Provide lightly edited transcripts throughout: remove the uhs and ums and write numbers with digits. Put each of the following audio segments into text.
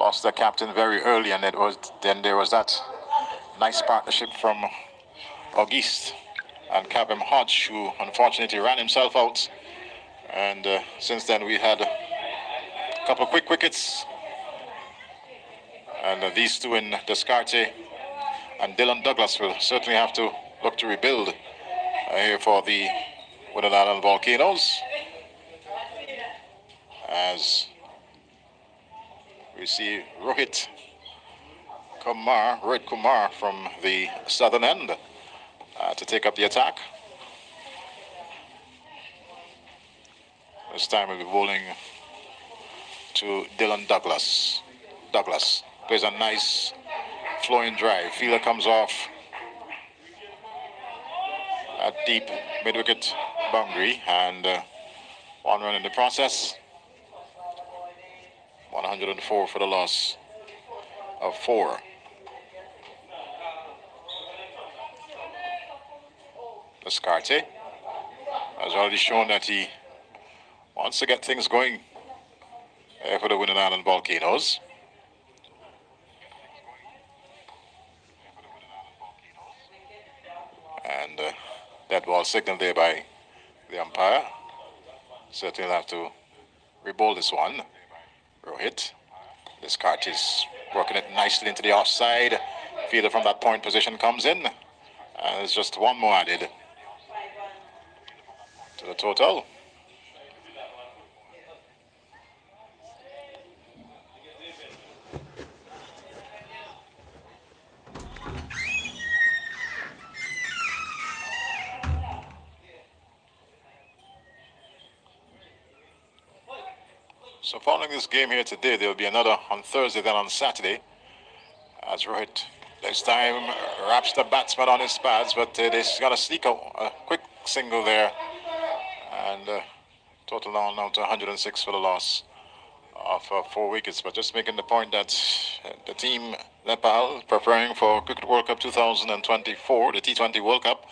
lost their captain very early, and then there was that nice partnership from Auguste and Cabin Hodge, who unfortunately ran himself out. And since then we had a couple of quick wickets, and these two in Descartes and Dylan Douglas will certainly have to look to rebuild here for the Windward Island Volcanoes, as we see Rohit Kumar from the southern end to take up the attack. This time we'll be bowling to Dylan Douglas. Douglas plays a nice flowing drive. Fielder comes off a deep mid-wicket boundary, and 1 run in the process. 104 for the loss of 4. Descartes has already shown that he wants to get things going for the Windward Island Volcanoes. And that ball signaled there by the umpire. Certainly will have to re-bowl this one. Rohit. Descartes is working it nicely into the offside. Fielder from that point position comes in. And there's just one more added to the total. So following this game here today, there will be another on Thursday, then on Saturday, as Rohit this time wraps the batsman on his pads, but they've got to sneak a quick single there, and total now to 106 for the loss of 4 wickets. But just making the point that the team Nepal preparing for Cricket World Cup 2024, the T20 World Cup,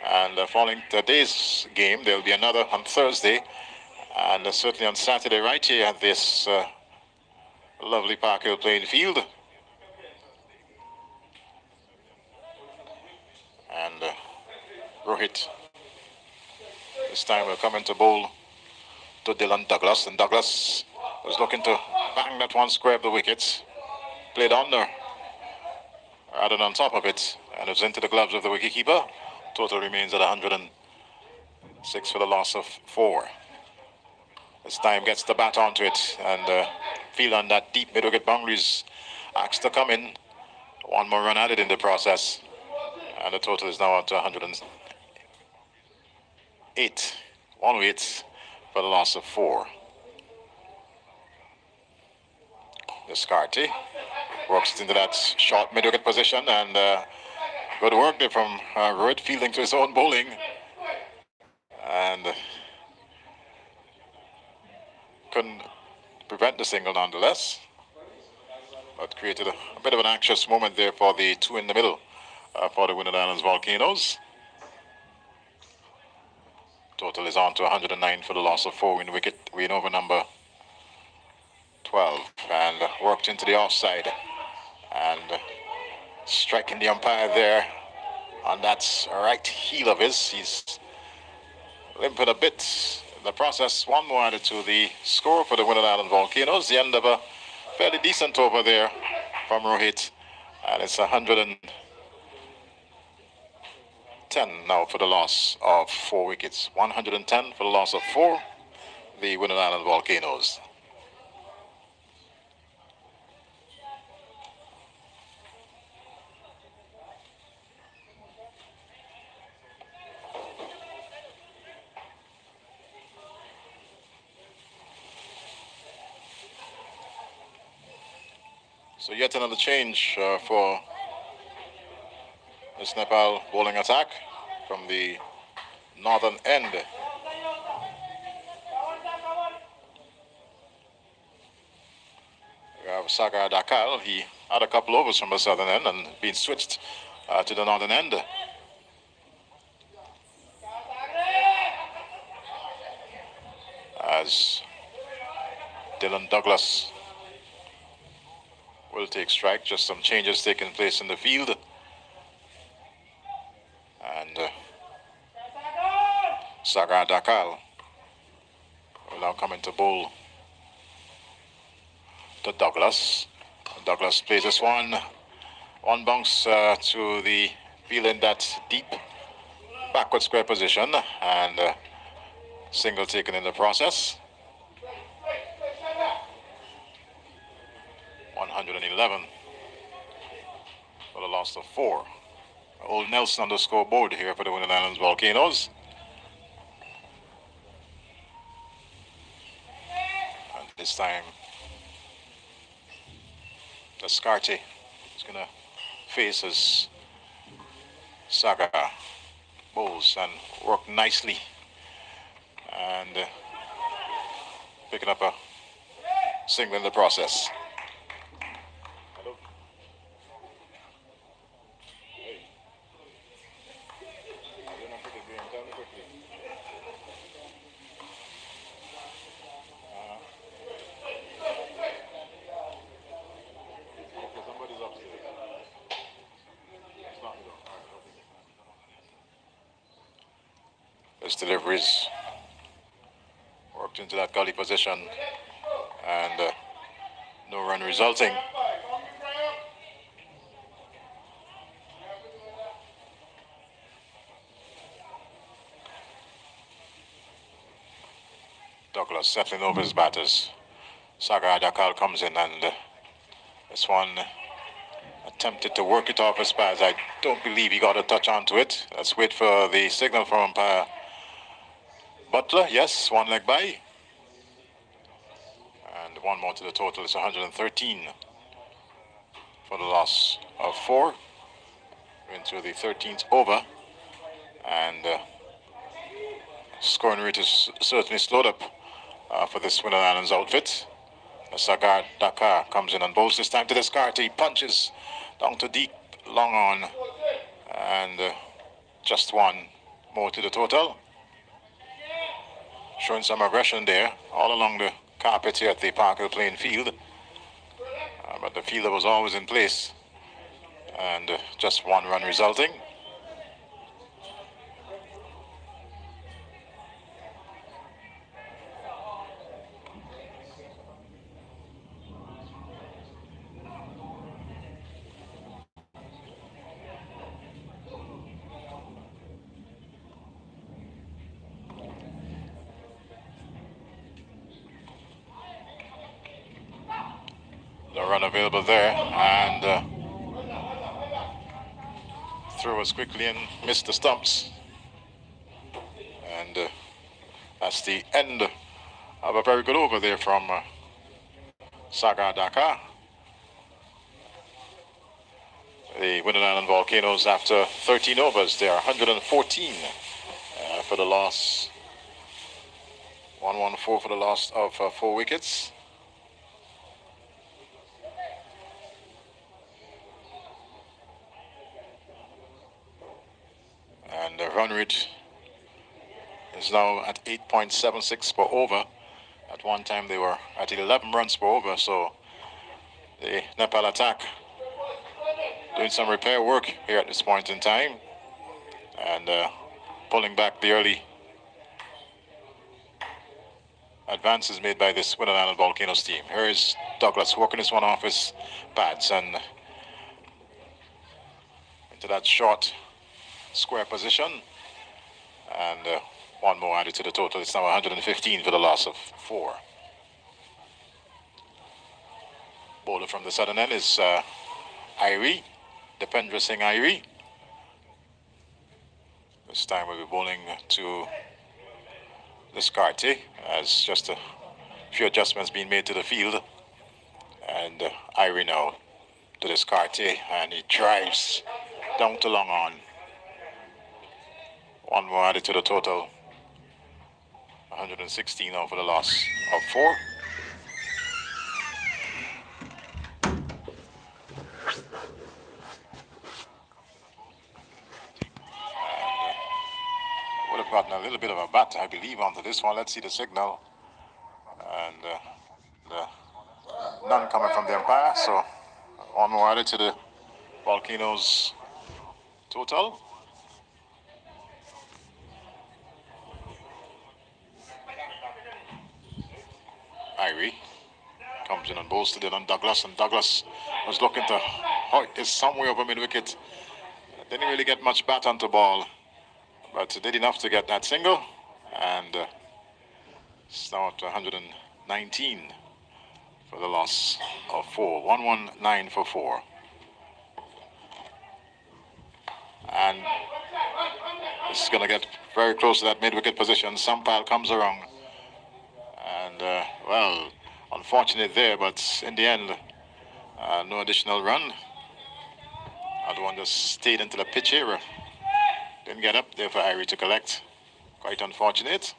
and following today's game, there will be another on Thursday, and certainly on Saturday right here at this lovely Park Hill playing field. And Rohit this time will come into bowl to Dylan Douglas, and Douglas was looking to bang that one square of the wickets, played under rather than on top of it, and it was into the gloves of the wicketkeeper. Total remains at 106 for the loss of 4. This time gets the bat onto it, and field on that deep mid-wicket boundaries asked to come in. 1 more run added in the process, and the total is now up to 108. 108 for the loss of 4. Descartes works it into that short mid-wicket position, and good work there from Rohit, fielding to his own bowling, and couldn't prevent the single nonetheless, but created a bit of an anxious moment there for the two in the middle for the Windward Islands Volcanoes. Total is on to 109 for the loss of 4 in wicket. Win over number 12, and worked into the offside, and striking the umpire there on that right heel of his. He's limping a bit in the process. 1 more added to the score for the Windward Island Volcanoes. The end of a fairly decent over there from Rohit, and it's 110 now for the loss of 4 wickets. 110 for the loss of 4, the Windward Island Volcanoes. So yet another change for this Nepal bowling attack from the northern end. We have Sagar Dakal. He had a couple overs from the southern end and been switched to the northern end. As Dylan Douglas will take strike. Just some changes taking place in the field. And Sagar Dakal will now come into bowl to Douglas. Douglas plays this one. One bounce to the field in that deep backward square position, and single taken in the process. 111 for the loss of 4. Old Nelson on the scoreboard here for the Windward Islands Volcanoes. And this time, Descartes is going to face his Saga bowls and work nicely, and picking up a single in the process. His deliveries worked into that gully position, and no run resulting. Douglas settling over his batters. Sagar Dakal comes in, and this one attempted to work it off his pads. I don't believe he got a touch onto it. Let's wait for the signal from umpire Butler. Yes, one leg by. And one more to the total. It's 113 for the loss of 4. Into the 13th over. And scoring rate is certainly slowed up for this Windward Islands outfit. Sagar Dakar comes in and bowls this time to Descartes. He punches down to deep, long on. And just one more to the total. Showing some aggression there, all along the carpet here at the Park Hill playing field. But the fielder was always in place. And just one run resulting. The run available there, and throw was quickly and missed the stumps. And that's the end of a very good over there from Sagar Dakar. The Windward Island Volcanoes, after 13 overs, they are 114 for the loss. 114 for the loss of 4 wickets. And the run rate is now at 8.76 per over. At one time they were at 11 runs per over, so the Nepal attack doing some repair work here at this point in time, and pulling back the early advances made by this Windward Island Volcanoes team. Here is Douglas working this one off his pads and into that short square position, and one more added to the total. It's now 115 for the loss of 4. Bowler from the southern end is Irie, Dependra Singh Irie. This time we'll be bowling to Descartes, as just a few adjustments being made to the field. And Irie now to Descartes, and he drives down to long on. One more added to the total. 116 now for the loss of 4. Would have gotten a little bit of a bat, I believe, onto this one. Let's see the signal. And none coming from the umpire, so One more added to the Volcanoes total. Irie comes in and bowls to Dylan Douglas, and Douglas was looking to hoit this somewhere over mid-wicket. Didn't really get much bat onto ball, but did enough to get that single, and it's now up to 119 for the loss of 4. 119 for 4. And this is going to get very close to that mid-wicket position. Sampal comes around. And, well, unfortunate there, but in the end, no additional run. Other one just stayed into the pitch era. Didn't get up there for Irie to collect. Quite unfortunate.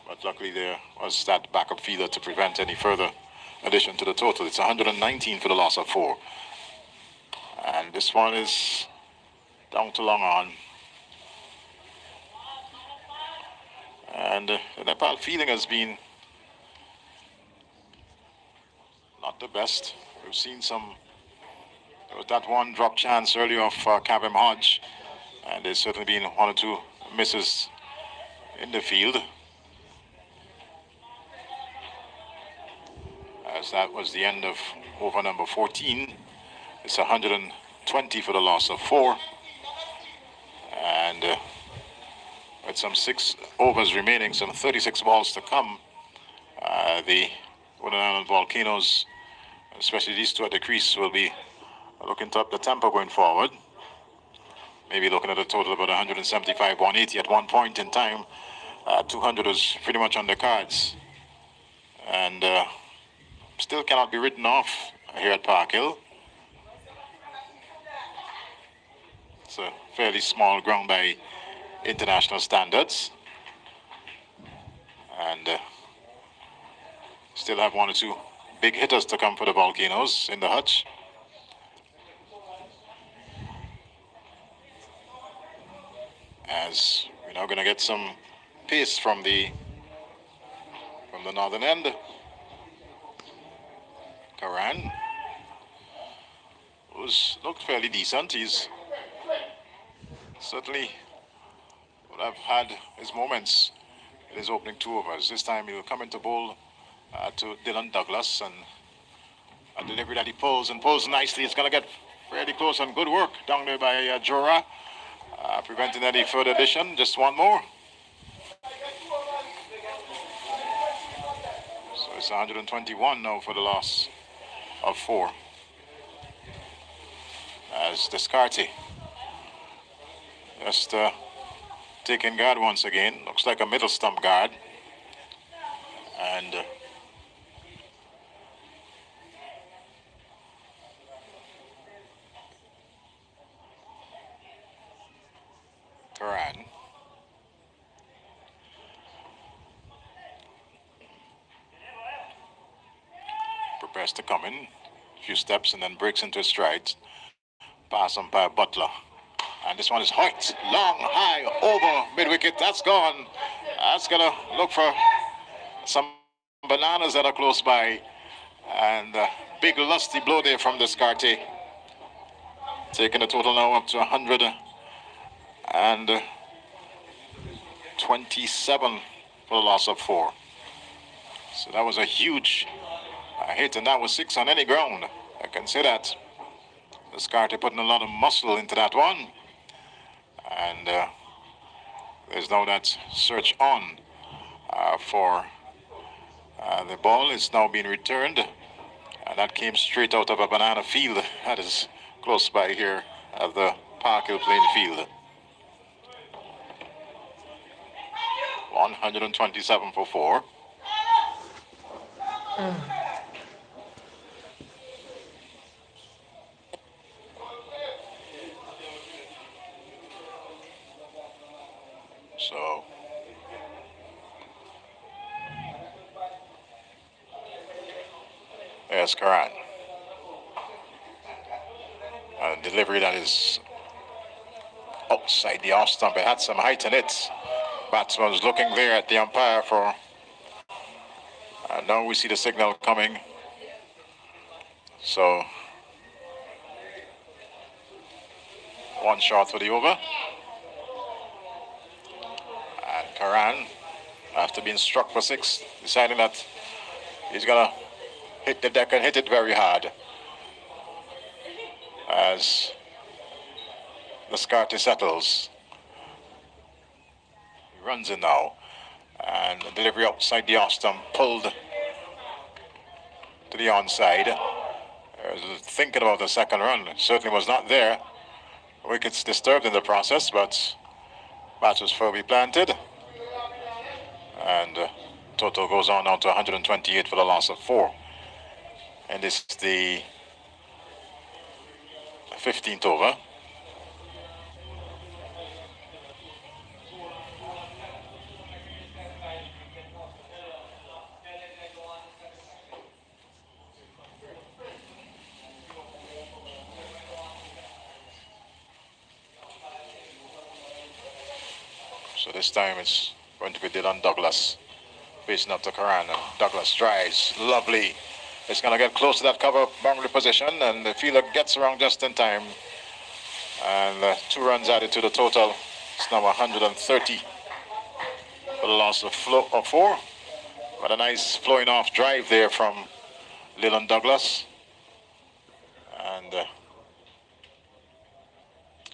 But luckily there was that backup fielder to prevent any further addition to the total. It's 119 for the loss of 4. And this one is down to long on. And the Nepal fielding has been not the best. We've seen there was that one drop chance earlier of Kavem Hodge, and there's certainly been one or two misses in the field. As that was the end of over number 14. It's 120 for the loss of 4. And with some 6 overs remaining, some 36 balls to come, the Wooden Island Volcanoes, especially these two at the crease, will be looking to up the tempo going forward. Maybe looking at a total of about 175, 180 at one point in time. 200 was pretty much on the cards. And still cannot be written off here at Park Hill. It's a fairly small ground by international standards. And still have one or two big hitters to come for the Volcanoes in the hutch. As we're now going to get some pace from the northern end. Karan, who's looked fairly decent. He's certainly would have had his moments in his opening 2 overs. This time he'll come into bowl to Dylan Douglas, and a delivery that he pulls nicely. It's going to get fairly close, and good work down there by Jora, preventing any further addition. Just one more. So it's 121 now for the loss of 4. As Descartes just taking guard once again. Looks like a middle stump guard. And Karan. Prepares to come in a few steps and then breaks into a stride. Pass umpire Butler. And this one is hoiked long, high, over mid-wicket. That's gone. That's going to look for some bananas that are close by. And big lusty blow there from Descartes. Taking the total now up to 127 for the loss of 4. So that was a huge hit, and that was 6 on any ground. I can say that. Descartes putting a lot of muscle into that one. And there's now that search on for the ball. It's now being returned. And that came straight out of a banana field that is close by here at the Park Hill playing field. 127 for 4. So there's Karan. A delivery that is outside the off stump. It had some height in it. Batsman was looking there at the umpire for. Now we see the signal coming. So One shot for the over. And Karan, after being struck for 6, deciding that he's going to hit the deck and hit it very hard. As the Scarty settles. He runs in now. And the delivery outside the off stump, pulled to the onside. Thinking about the second run, it certainly was not there. Wickets disturbed in the process, but bat was firmly planted. And total goes on now to 128 for the loss of 4. And this is the 15th over. So this time it's going to be Dylan Douglas facing up to Karan. And Douglas drives, lovely. It's going to get close to that cover boundary position, and the fielder gets around just in time. And 2 runs added to the total. It's now 130 for the loss of 4. But a nice flowing off drive there from Dylan Douglas. And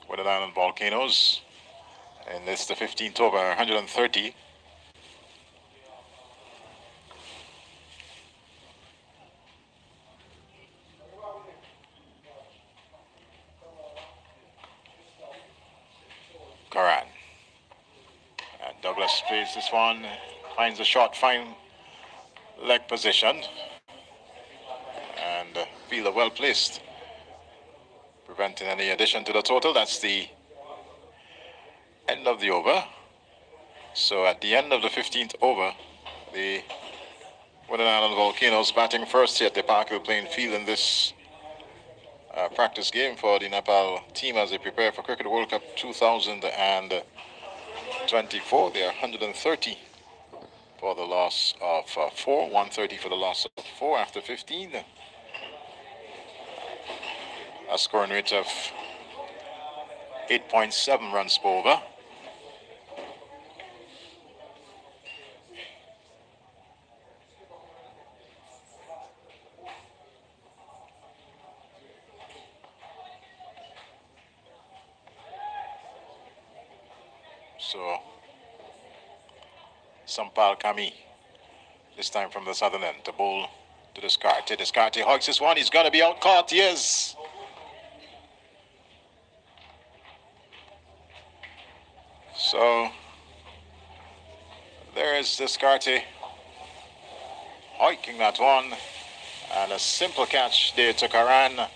with an island Volcanoes. And it's the 15th over, 130. Karan. And Douglas plays this one, finds a short, fine leg position. And fielder well placed, preventing any addition to the total. That's the end of the over. So at the end of the 15th over, the Windwards Island Volcanoes batting first here at the Parkville playing field in this practice game for the Nepal team as they prepare for Cricket World Cup 2024. They are 130 for the loss of 4, 130 for the loss of 4 after 15. A scoring rate of 8.7 runs per over. So, Sampal Kami, this time from the southern end, to bowl to Descartes. Descartes hoiks this one, he's going to be out caught, yes. So, there is Descartes hoiking that one, and a simple catch there to Karan. The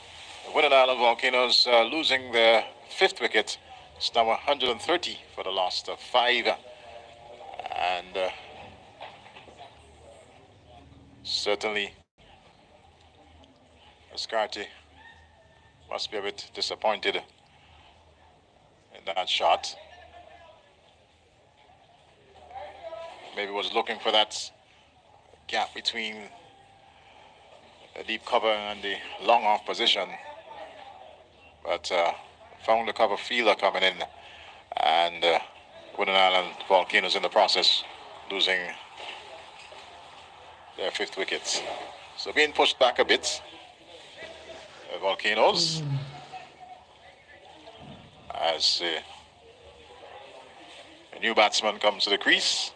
Windwards Island Volcanoes losing their 5th wicket. It's now 130 for the loss of 5. And certainly Descartes must be a bit disappointed in that shot. Maybe was looking for that gap between the deep cover and the long off position. But found the cover fielder coming in, and Windwards Island Volcanoes in the process losing their 5th wicket. So being pushed back a bit, the Volcanoes, as a new batsman comes to the crease.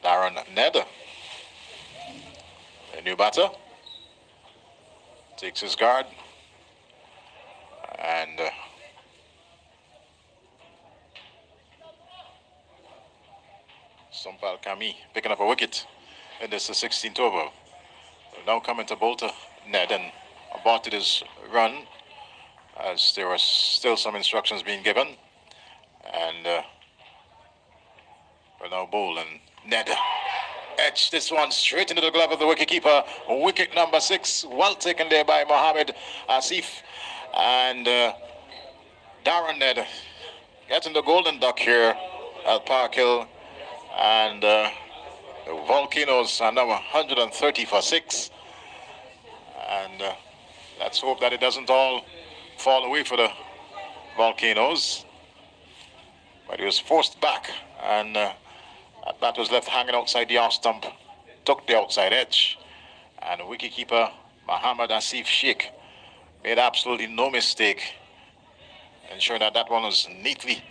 Darren Ned, a new batter, takes his guard, and Sampal Kami picking up a wicket in this 16th over. Now coming to bowl to Ned, and aborted his run as there were still some instructions being given, and we're now bowl, and Ned etched this one straight into the glove of the wicketkeeper. Wicket number 6, well taken there by Mohammed Asif. And Darren Ned getting the golden duck here at Park Hill. And the Volcanoes are now 130 for 6. And Let's hope that it doesn't all fall away for the Volcanoes. But he was forced back, and that bat was left hanging outside the off stump. Took the outside edge, and wicketkeeper Muhammad Asif Sheikh made absolutely no mistake, ensuring that that one was neatly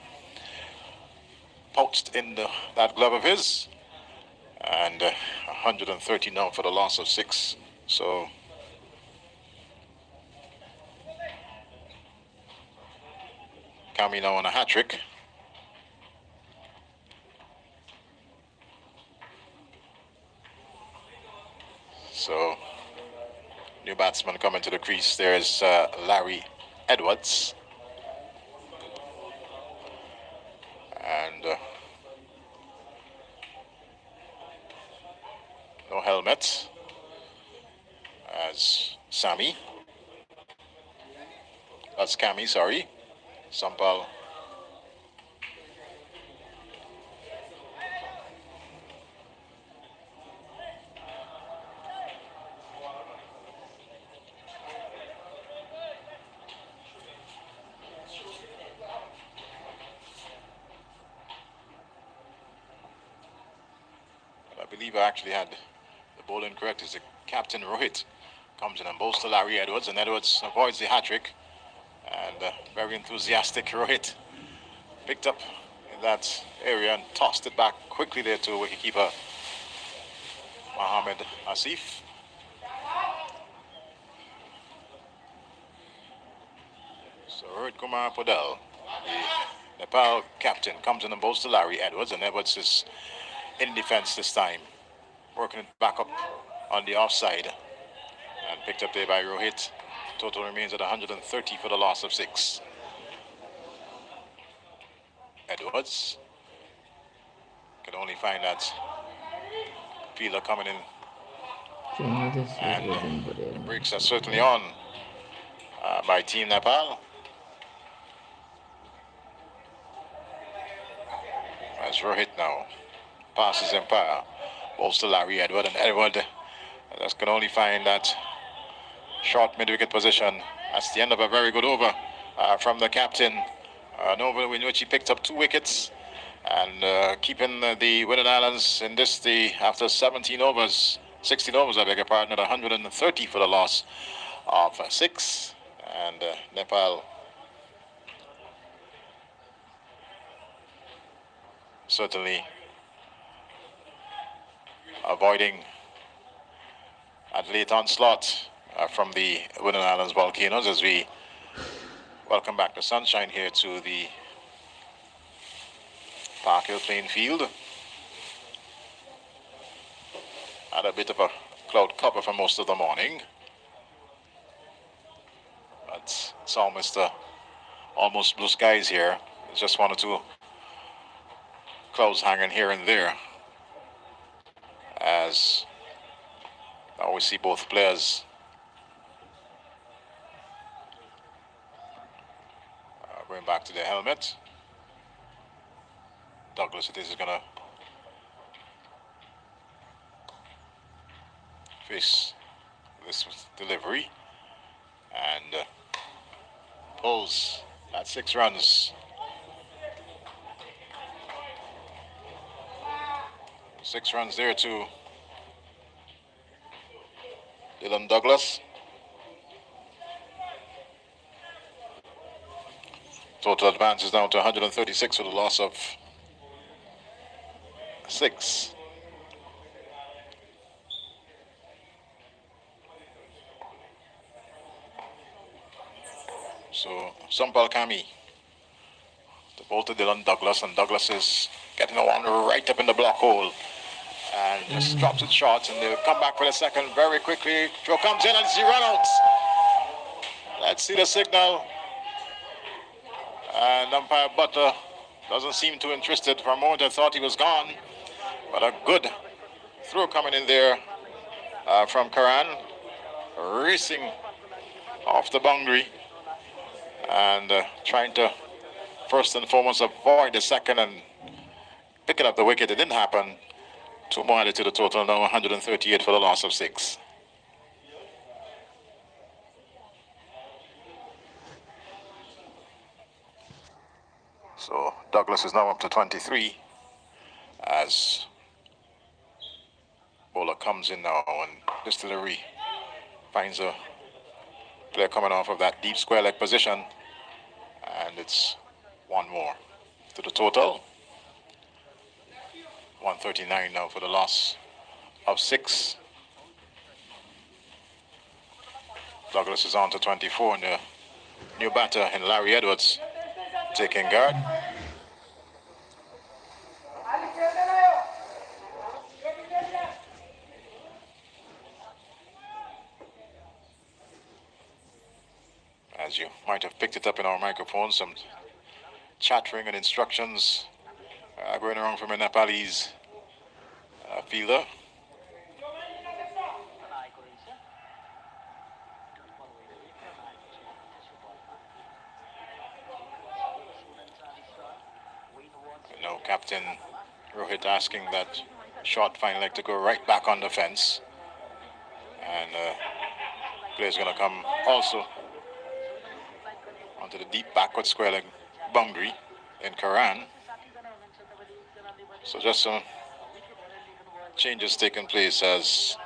pouched in that glove of his. And 130 now for the loss of 6. So Kami now on a hat trick. So new batsman coming to the crease. There's Larry Edwards. And no helmet as Sammy. That's Kami, sorry. Sampal. I believe I actually had the bowling correct. Is the captain Rohit comes in and bowls to Larry Edwards, and Edwards avoids the hat trick. And very enthusiastic Rohit picked up in that area and tossed it back quickly there to wicketkeeper Mohammed Asif. So Rohit Kumar Podel, the Nepal captain, comes in and bowls to Larry Edwards, and Edwards is in defense this time, working it back up on the offside, and picked up there by Rohit. Total remains at 130 for the loss of 6. Edwards can only find that fielder coming in, and the breaks are certainly on by Team Nepal. As Rohit now passes umpire, bowls to Larry Edward, and Edward just can only find that short mid-wicket position. That's the end of a very good over from the captain. An over in which he picked up 2 wickets and keeping the Windwards Islands in this after 16 overs, I beg your pardon, at 130 for the loss of 6. And Nepal certainly avoiding a late onslaught from the Windwards Islands Volcanoes as we welcome back the sunshine here to the Park Hill playing field. Had a bit of a cloud cover for most of the morning, but it's almost blue skies here. There's just 1 or 2 clouds hanging here and there, as now we see both players going back to their helmet. Douglas, it is going to face this delivery and pulls at 6 runs. 6 runs there to Dylan Douglas. Total advance is down to 136 with a loss of 6. So Sampal Kami, the ball to Dylan Douglas, and Douglas is getting the one right up in the block hole and just drops it short, and they'll come back for the second very quickly. Throw comes in and it's the run out. Let's see the signal. And umpire Butler doesn't seem too interested. For a moment I thought he was gone, but a good throw coming in there from Karan, racing off the boundary and trying to first and foremost avoid the second and picking up the wicket. It didn't happen. 2 more added to the total, now 138 for the loss of 6. So Douglas is now up to 23 as bowler comes in now, and this delivery finds a player coming off of that deep square leg position, and it's one more to the total. 139 now for the loss of 6. Douglas is on to 24, and the new batter in Larry Edwards taking guard. As you might have picked it up in our microphone, some chattering and instructions going around from a Nepalese fielder. Now Captain Rohit asking that short fine leg to go right back on the fence, and player's going to come also onto the deep backward square leg boundary in Karan. So just some changes taking place as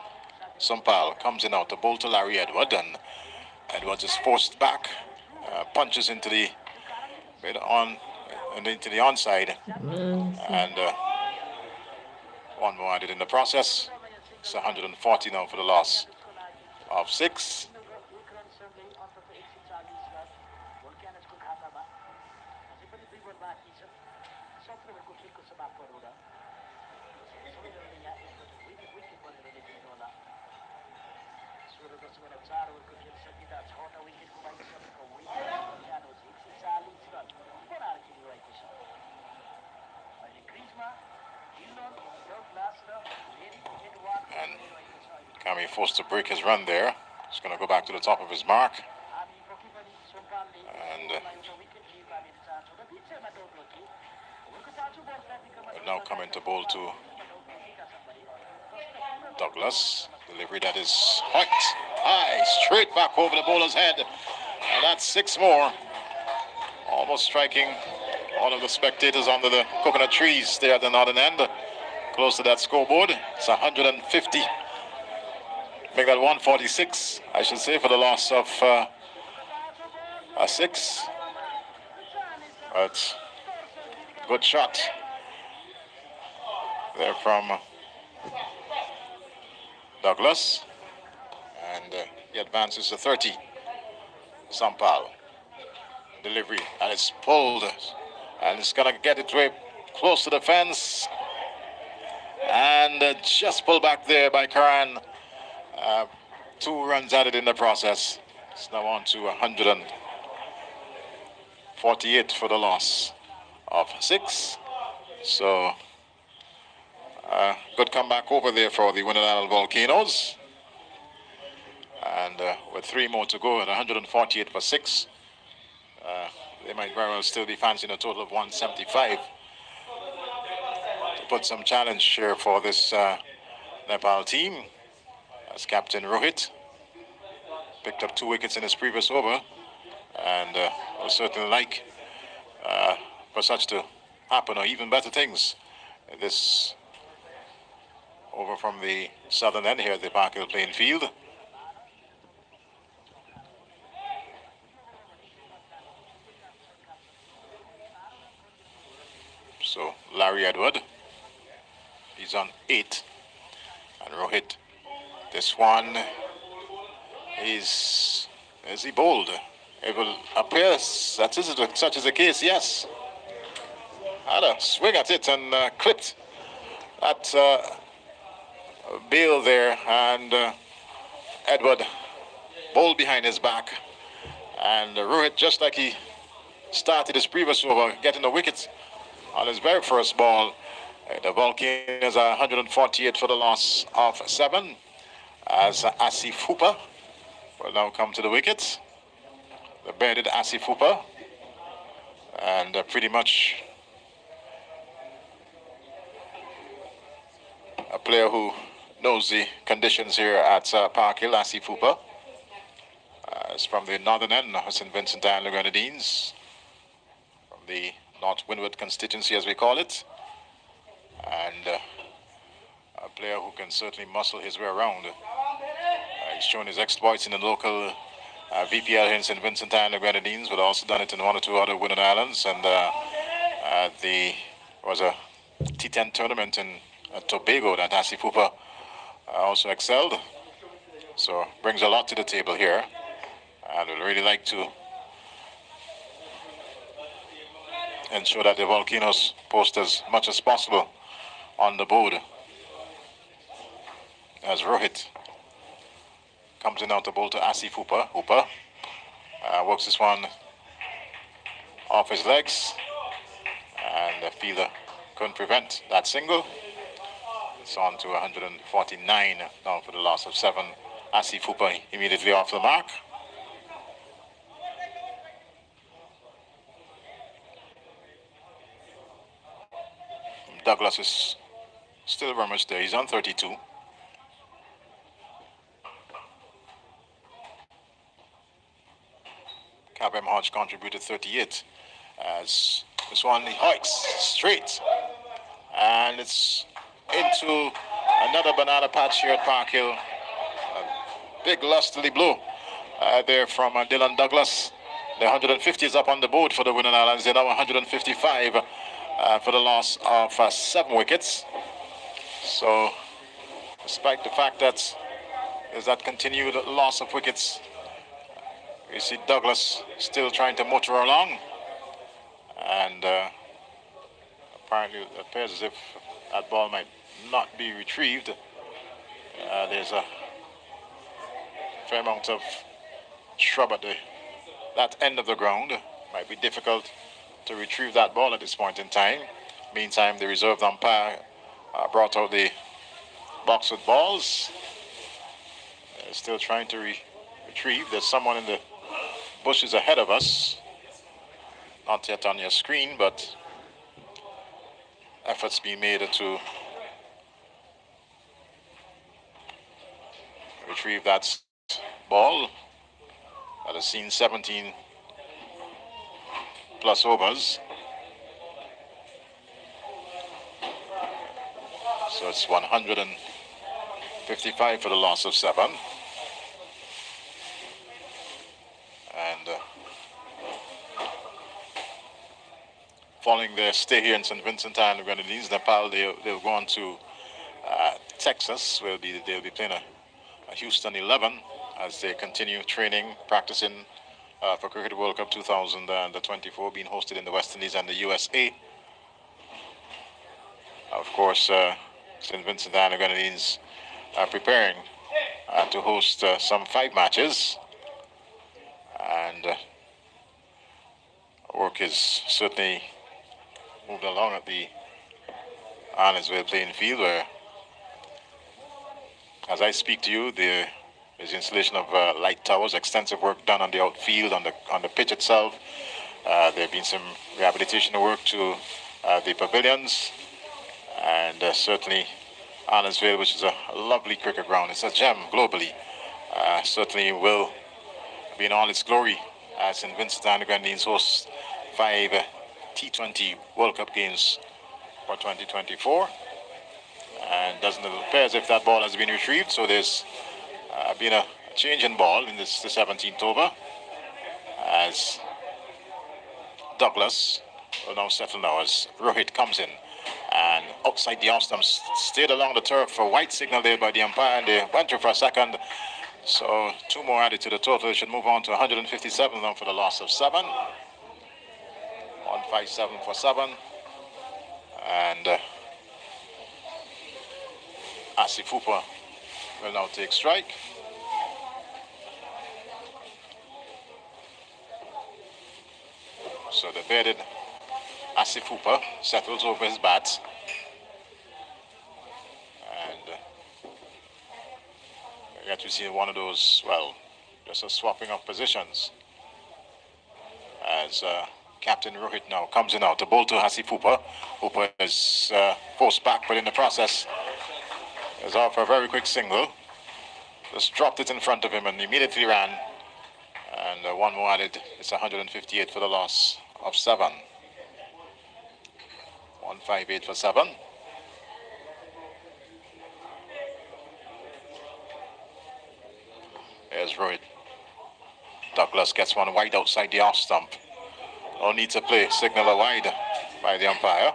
Sampal comes in out to bowl to Larry Edward, and Edwards is forced back, punches into the into the onside, and one more added in the process. It's 140 now for the loss of 6. And Kami forced to break his run there. He's going to go back to the top of his mark. And will now come into bowl to Douglas. Delivery that is high, straight back over the bowler's head. And that's 6 more. Almost striking all of the spectators under the coconut trees there at the northern end, close to that scoreboard. It's 150. Make that 146, I should say, for the loss of a 6. But good shot there from Douglas, and he advances to 30. Sampal. Delivery, and it's pulled, and it's gonna get it way close to the fence, and just pulled back there by Karan. 2 runs added in the process. It's now on to 148 for the loss of 6. So good comeback over there for the Windwards Volcanoes, and with 3 more to go at 148 for 6. They might very well still be fancying a total of 175 to put some challenge here for this Nepal team, as Captain Rohit picked up 2 wickets in his previous over, and will certainly like for such to happen, or even better things, this over from the southern end here at the Park Hill playing field. So Larry Edward, he's on 8, and Rohit, this one is he bowled? It will appear that is such as the case. Yes, had a swing at it and clipped that bail there, and Edward bowled behind his back, and Rohit, just like he started his previous over, getting the wicket on his very first ball. The Volcanoes are 148 for the loss of 7, as Asif Hooper will now come to the wicket. The bearded Asif Hooper, and pretty much a player who knows the conditions here at Park Hill. Asif Hooper is from the northern end of St. Vincent and the Grenadines, from the North Windward constituency, as we call it, and a player who can certainly muscle his way around. He's shown his exploits in the local VPL here in St. Vincent and the Grenadines, but also done it in one or two other Windward Islands, and there was a T10 tournament in Tobago that Asifupa also excelled. So brings a lot to the table here, and we'd really like to ensure that the Volcanoes post as much as possible on the board. As Rohit comes in out the ball to Asifupa. Hooper works this one off his legs, and the fielder couldn't prevent that single. It's on to 149 now for the loss of 7. Asifupa immediately off the mark. Douglas is still very much there. He's on 32. Kabem Hodge contributed 38. As this one he hikes straight, and it's into another banana patch here at Park Hill. A big lustily blow there from Dylan Douglas. The 150 is up on the board for the Windward Islands. They're now 155 for the loss of 7 wickets. So, despite the fact that there's that continued loss of wickets, you see Douglas still trying to motor along, and apparently it appears as if that ball might not be retrieved. There's a fair amount of shrub at that end of the ground. Might be difficult to retrieve that ball at this point in time. Meantime, the reserve umpire brought out the box with balls. They're still trying to retrieve. There's someone in the bushes ahead of us. Not yet on your screen, but efforts being made to retrieve that ball that has seen 17 plus overs. So it's 155 for the loss of 7. And following their stay here in St. Vincent and the Grenadines, Nepal, they'll go on to Texas, where they'll be playing a Houston 11 as they continue training, practicing for Cricket World Cup 2024, being hosted in the West Indies and the USA. Of course, St. Vincent and the Grenadines are preparing to host some 5 matches, and work is certainly moved along at the Arnesville playing field, where, as I speak to you, there is installation of light towers, extensive work done on the outfield, on the pitch itself. There have been some rehabilitation work to the pavilions, and certainly Arnesville, which is a lovely cricket ground, it's a gem globally, certainly will be in all its glory as St. Vincent and the Grenadines host 5 T20 World Cup games for 2024. And doesn't appear as if that ball has been retrieved, so there's been a change in ball in the 17th over, as Douglas will now settle now as Rohit comes in, and outside the off stump, stayed along the turf for white signal there by the umpire, and they went through for a second. So 2 more added to the total. They should move on to 157 now for the loss of 7. 157 for 7. And Asifupa will now take strike. So the bearded Asifupa settles over his bat. And yet we see one of those, well, just a swapping of positions, as Captain Rohit now comes in out to bowl to Asifupa. Hooper is forced back, but in the process is off for a very quick single. Just dropped it in front of him and immediately ran. And 1 more added. It's 158 for the loss of 7. 158 for 7. Here's Rohit. Douglas gets one wide outside the off stump. No need to play. Signal a wide by the umpire.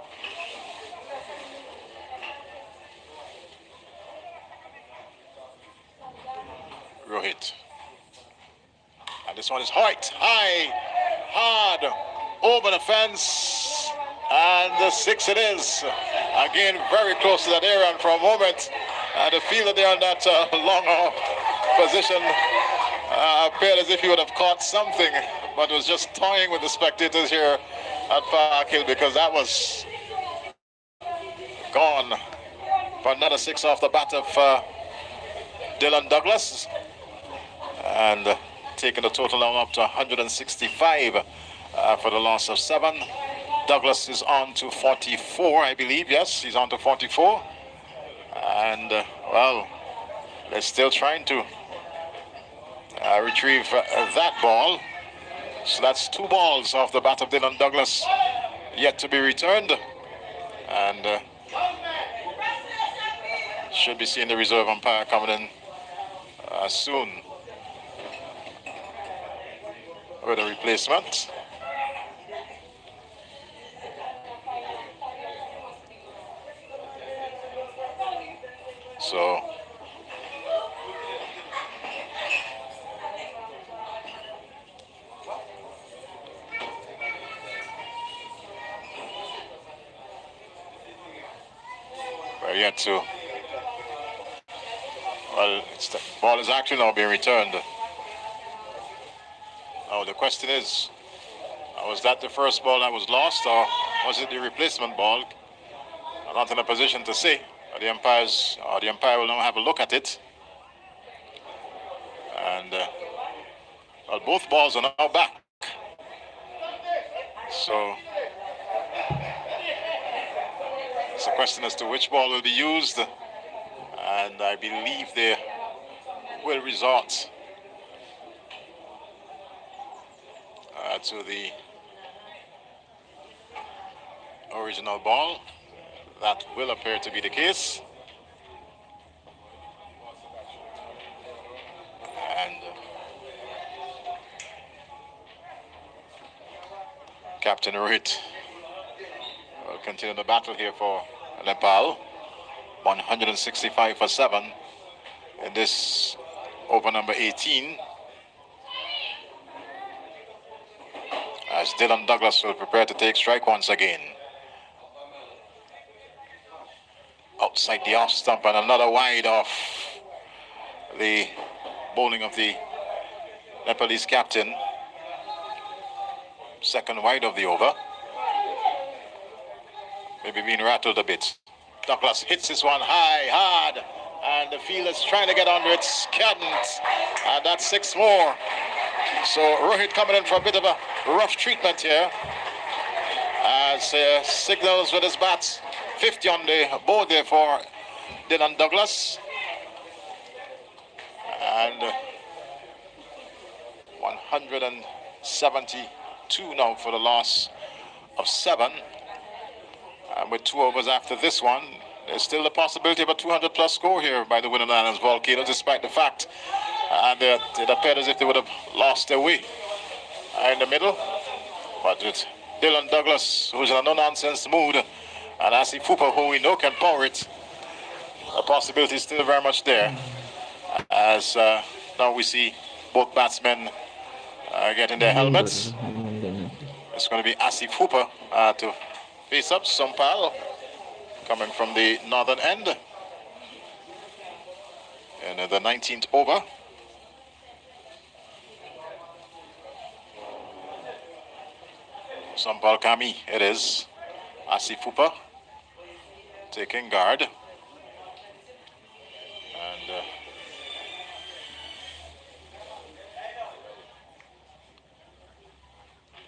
Rohit. And this one is high, hard, over the fence. And the 6 it is. Again, very close to that area, and for a moment, the fielder there on that long off position appeared as if he would have caught something, but was just toying with the spectators here at Park Hill, because that was gone for another 6 off the bat of Dylan Douglas, and taking the total now up to 165 for the loss of 7. Douglas is on to 44, I believe. Yes, he's on to 44. And, well, they're still trying to retrieve that ball. So that's 2 balls off the bat of Dylan Douglas yet to be returned. And should be seeing the reserve umpire coming in soon with a replacement. So we're yet to, well, the ball is actually now being returned. Now the question is, was that the first ball that was lost, or was it the replacement ball? I'm not in a position to say. The umpire will now have a look at it. And well, both balls are now back. So it's a question as to which ball will be used. And I believe they will resort to the original ball. That will appear to be the case. And Captain Rohit will continue the battle here for Nepal. 165 for 7 in this over number 18. As Dylan Douglas will prepare to take strike once again. Outside the off stump, and another wide off the bowling of the Nepalese captain. Second wide of the over. Maybe being rattled a bit. Douglas hits this one high, hard, and the fielder's trying to get under it. Can't. And that's 6 more. So Rohit coming in for a bit of a rough treatment here. As signals with his bats. 50 on the board there for Dylan Douglas. And 172 now for the loss of 7. And with 2 overs after this one, there's still the possibility of a 200-plus score here by the Windwards Islands Volcanoes, despite the fact that it appeared as if they would have lost their way in the middle. But with Dylan Douglas, who's in a no-nonsense mood, and Asif Fupa, who we know can power it, the possibility is still very much there. As now we see both batsmen getting their helmets. It's going to be Asif Fupa to face up Sompal, coming from the northern end. And the 19th over. Sompal Kami, it is. Asif Fupa taking guard. And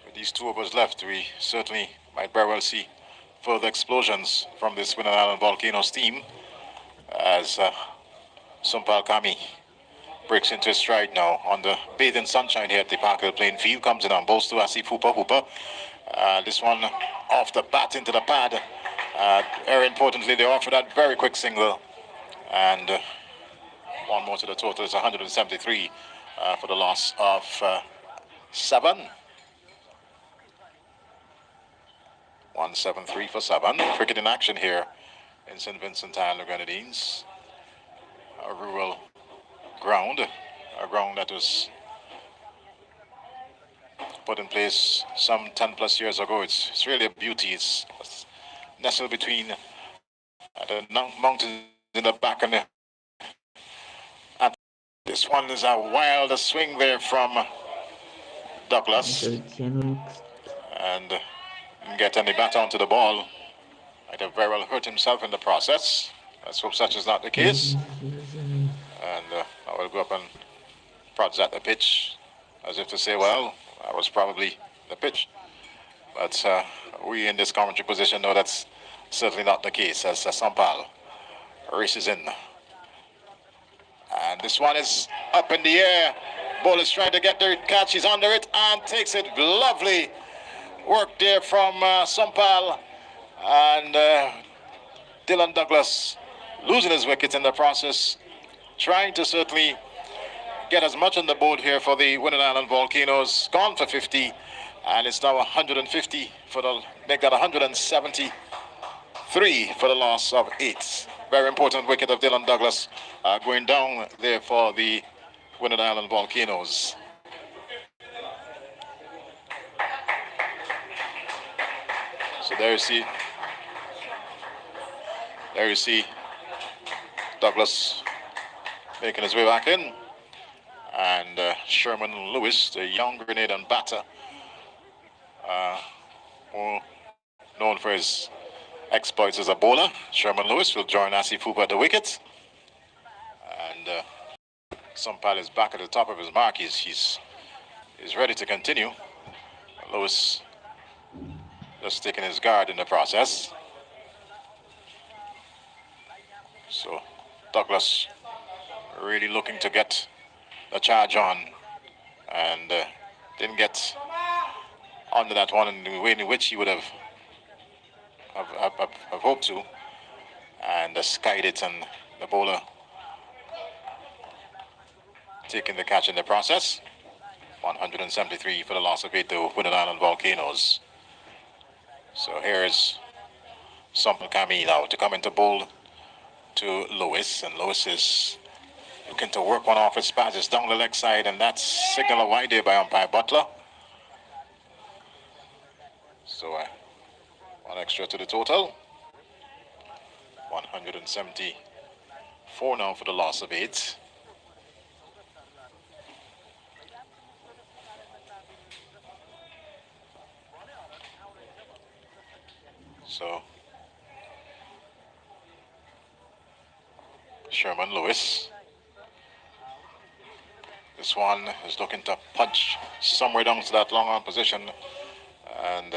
with these 2 overs left, we certainly might very well see further explosions from this Windwards Island Volcanoes team, as Sompal Kami breaks into his stride now on the bathing sunshine here at the Park Hill playing field. Comes in on balls to Asif Fupa. This one off the bat into the pad, Very importantly, they offer that very quick single, and one more to the total is 173 for the loss of 7. 173 for 7. Cricket in action here in St. Vincent Island, the Grenadines. A rural ground, a ground that was put in place some 10 plus years ago. It's really a beauty. It's nestled between the mountains in the back and this one is a wild swing there from Douglas, and didn't get any bat onto the ball. Might have very well hurt himself in the process. Let's hope such is not the case. And I will go up and prods at the pitch as if to say, well, that was probably the pitch. But we in this commentary position know that's certainly not the case, as Sampal races in. And this one is up in the air. Ball is trying to get the catch. He's under it and takes it. Lovely work there from Sampal. And Dylan Douglas losing his wicket in the process. Trying to certainly get as much on the board here for the Windwards Island Volcanoes. Gone for 50. And it's now 150 for the, make that 173 for the loss of 8. Very important wicket of Dylan Douglas going down there for the Windwards Island Volcanoes. So there you see Douglas making his way back in, and Sherman Lewis, the young Grenadian batter, known for his exploits as a bowler. Sherman Lewis will join Asif Hooper at the wicket. And Sampal is back at the top of his mark. He's ready to continue. Lewis just taking his guard in the process. So Douglas really looking to get the charge on, and didn't get onto that one in the way in which he would have hoped to, and skied it, and the bowler taking the catch in the process. 173 for the loss of 8 to Windwards Island Volcanoes. So here's Sampal Kami now to come into bowl to Lewis, and Lewis is looking to work one off his passes down the leg side, and that's signal wide there by umpire Butler. So one extra to the total. 174 now for the loss of 8. So Sherman Lewis. This one is looking to punch somewhere down to that long on position, and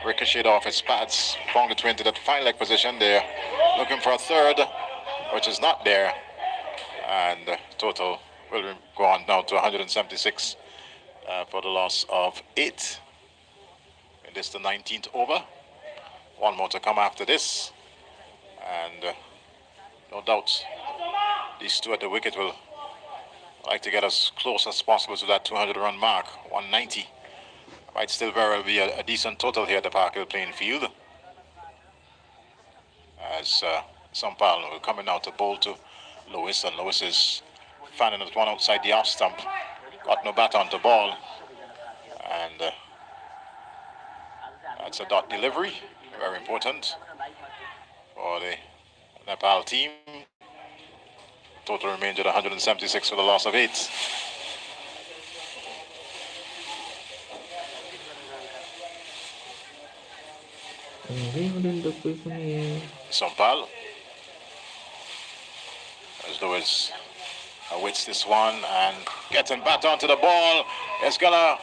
ricocheted off his pads, found it into that fine leg position there, looking for a third, which is not there, and total will go on now to 176 for the loss of 8. And this is the 19th over. One more to come after this, and no doubt these two at the wicket will like to get as close as possible to that 200-run mark. 190 might still very well be a decent total here at the Park Hill playing field, as Sampal will coming out to bowl to Lewis, and Lewis is fanning that one outside the off stump. Got no bat on the ball, and that's a dot delivery. Very important for the Nepal team. Total remains at 176 for the loss of 8. Sampal, as Lewis awaits this one and getting back onto the ball. It's gonna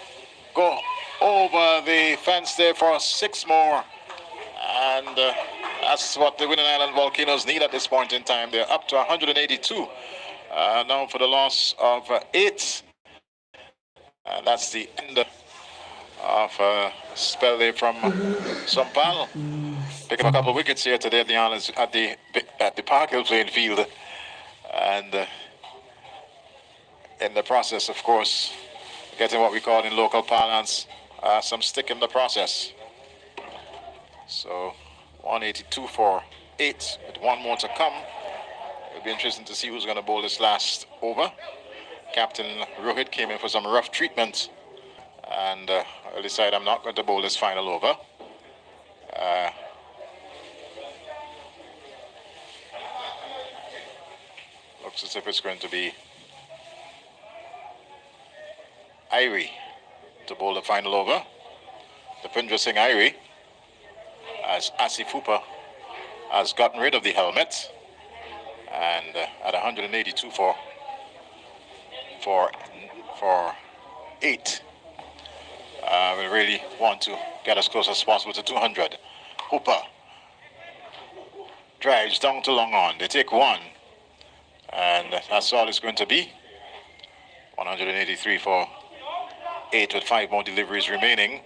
go over the fence there for 6 more. And that's what the Windwards Island Volcanoes need at this point in time. They're up to 182 now for the loss of 8. And that's the end of a spell there from Sampal. Picking up a couple of wickets here today at the Islands, at the Park Hill playing field, and in the process, of course, getting what we call in local parlance some stick in the process. So 182 for 8 with one more to come. It'll be interesting to see who's going to bowl this last over. Captain Rohit came in for some rough treatment, and I'll decide I'm not going to bowl this final over. Looks as if it's going to be Irie to bowl the final over. The Pindra Singh Irie, as Asif Hooper has gotten rid of the helmet, and at 182 for 8, we really want to get as close as possible to 200. Hooper drives down to long on. They take one, and that's all it's going to be. 183 for 8 with 5 more deliveries remaining.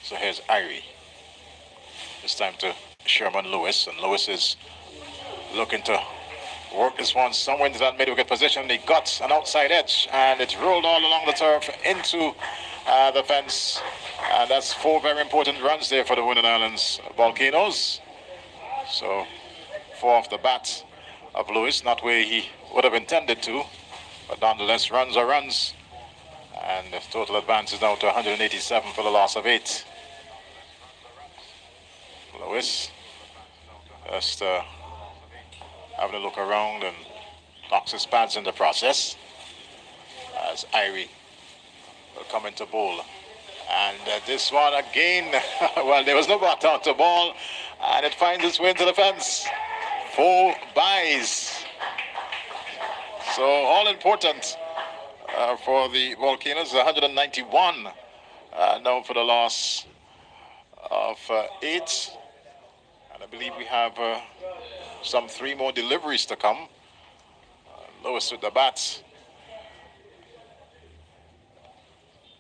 So here's Irie. This time to Sherman Lewis, and Lewis is looking to work this one somewhere into that mid-wicket position. He got an outside edge, and it rolled all along the turf into the fence. And that's 4 very important runs there for the Windward Islands Volcanoes. So 4 off the bat of Lewis, not where he would have intended to, but nonetheless, runs are runs. And the total advance is now to 187 for the loss of 8. Lewis just having a look around and knocks his pads in the process as Irie will come into bowl. And this one again, well, there was no bat out to ball, and it finds its way into the fence. 4 byes. So all important for the Volcanoes. 191 now for the loss of 8. And I believe we have some 3 more deliveries to come. Lewis with the bat.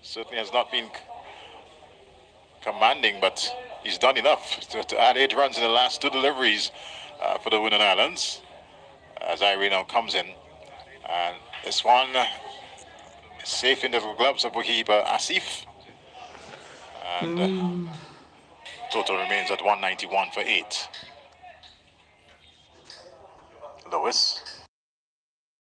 Certainly has not been commanding, but he's done enough to add 8 runs in the last 2 deliveries for the Windward Islands. As Irie now comes in. And this one safe in the gloves of goalkeeper Asif. And total remains at 191 for 8. Lewis.